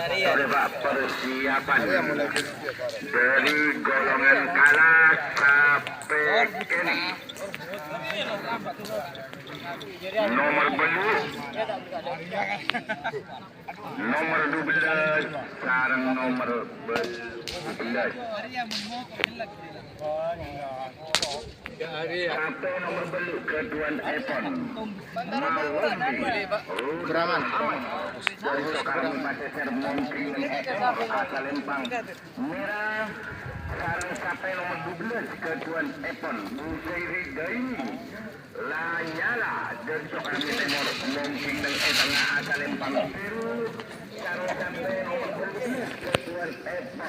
Sore Pak, persiapan dari golongan kalah sampai ini. Nomor belus, nomor 12, sarang nomor 11. Sampai nomor belus keduan Epon. Beraman. Dari sekarang Paseser mungkin asal Lempang. Merah. Sekarang sampai nomor 12 keduan Epon. Busairi Daini. Lanyala dari sekarang Timur mungkin tengah asal Lempang. Sekarang sampai nomor 12 keduan Epon.